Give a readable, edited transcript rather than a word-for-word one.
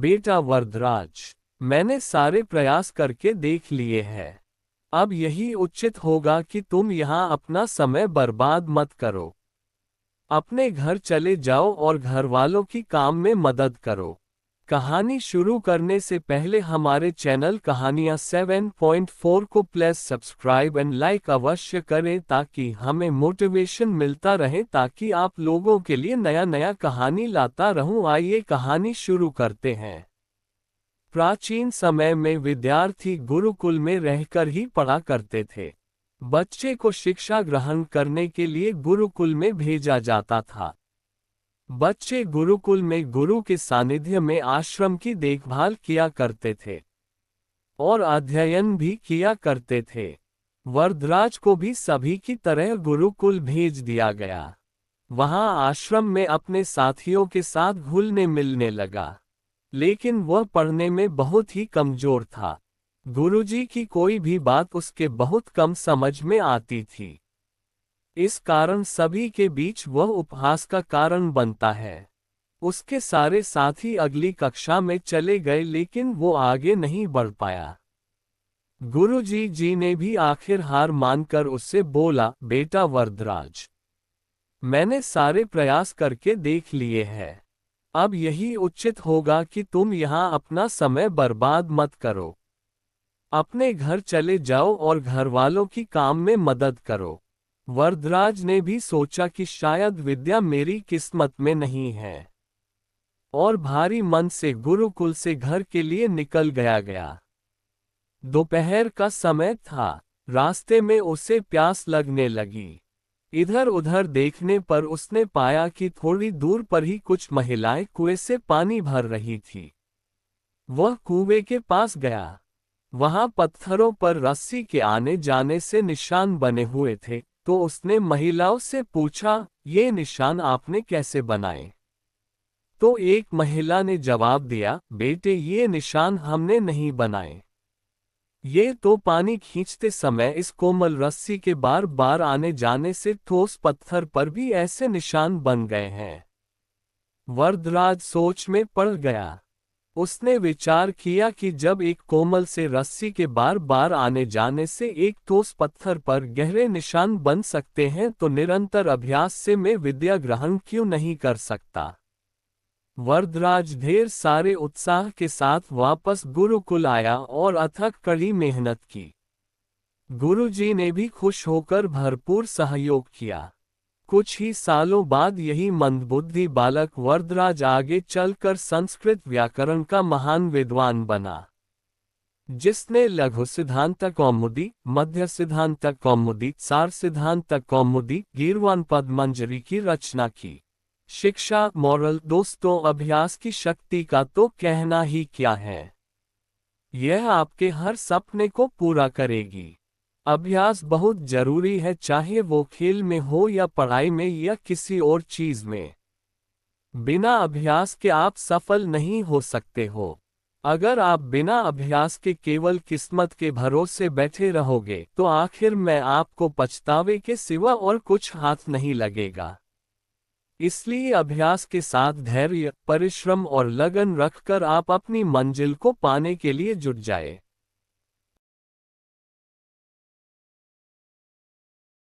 बेटा वरदराज, मैंने सारे प्रयास करके देख लिए हैं। अब यही उचित होगा कि तुम यहाँ अपना समय बर्बाद मत करो। अपने घर चले जाओ और घर वालों की काम में मदद करो। कहानी शुरू करने से पहले हमारे चैनल कहानियाँ 7.4 को प्लीज सब्सक्राइब एंड लाइक अवश्य करें ताकि हमें मोटिवेशन मिलता रहे ताकि आप लोगों के लिए नया नया कहानी लाता रहूं। आइए कहानी शुरू करते हैं। प्राचीन समय में विद्यार्थी गुरुकुल में रहकर ही पढ़ा करते थे। बच्चे को शिक्षा ग्रहण करने के लिए गुरुकुल में भेजा जाता था। बच्चे गुरुकुल में गुरु के सानिध्य में आश्रम की देखभाल किया करते थे और अध्ययन भी किया करते थे। वरदराज को भी सभी की तरह गुरुकुल भेज दिया गया। वहां आश्रम में अपने साथियों के साथ घुलने मिलने लगा, लेकिन वह पढ़ने में बहुत ही कमजोर था। गुरुजी की कोई भी बात उसके बहुत कम समझ में आती थी। इस कारण सभी के बीच वह उपहास का कारण बनता है। उसके सारे साथी अगली कक्षा में चले गए लेकिन वो आगे नहीं बढ़ पाया। गुरुजी ने भी आखिर हार मानकर उससे बोला, बेटा वरदराज, मैंने सारे प्रयास करके देख लिए हैं। अब यही उचित होगा कि तुम यहाँ अपना समय बर्बाद मत करो। अपने घर चले जाओ और घर वालों की काम में मदद करो। वरदराज ने भी सोचा कि शायद विद्या मेरी किस्मत में नहीं है और भारी मन से गुरुकुल से घर के लिए निकल गया। दोपहर का समय था। रास्ते में उसे प्यास लगने लगी। इधर उधर देखने पर उसने पाया कि थोड़ी दूर पर ही कुछ महिलाएं कुएं से पानी भर रही थी। वह कुएं के पास गया। वहां पत्थरों पर रस्सी के आने जाने से निशान बने हुए थे, तो उसने महिलाओं से पूछा, ये निशान आपने कैसे बनाए? तो एक महिला ने जवाब दिया, बेटे ये निशान हमने नहीं बनाए। ये तो पानी खींचते समय इस कोमल रस्सी के बार बार आने जाने से ठोस पत्थर पर भी ऐसे निशान बन गए हैं। वरदराज सोच में पड़ गया। उसने विचार किया कि जब एक कोमल से रस्सी के बार बार आने जाने से एक ठोस पत्थर पर गहरे निशान बन सकते हैं तो निरंतर अभ्यास से मैं विद्या ग्रहण क्यों नहीं कर सकता। वरदराज ढेर सारे उत्साह के साथ वापस गुरुकुल आया और अथक कड़ी मेहनत की। गुरुजी ने भी खुश होकर भरपूर सहयोग किया। कुछ ही सालों बाद यही मंदबुद्धि बालक वरदराज आगे चलकर संस्कृत व्याकरण का महान विद्वान बना, जिसने लघु सिद्धांत कौमुदी, मध्य सिद्धांत कौमुदी, सार सिद्धांत कौमुदी, गीर्वाण पद्मंजरी की रचना की। शिक्षा मॉरल दोस्तों, अभ्यास की शक्ति का तो कहना ही क्या है। यह आपके हर सपने को पूरा करेगी। अभ्यास बहुत जरूरी है, चाहे वो खेल में हो या पढ़ाई में या किसी और चीज में। बिना अभ्यास के आप सफल नहीं हो सकते हो। अगर आप बिना अभ्यास के केवल किस्मत के भरोसे बैठे रहोगे तो आखिर में आपको पछतावे के सिवा और कुछ हाथ नहीं लगेगा। इसलिए अभ्यास के साथ धैर्य, परिश्रम और लगन रखकर आप अपनी मंजिल को पाने के लिए जुट जाए।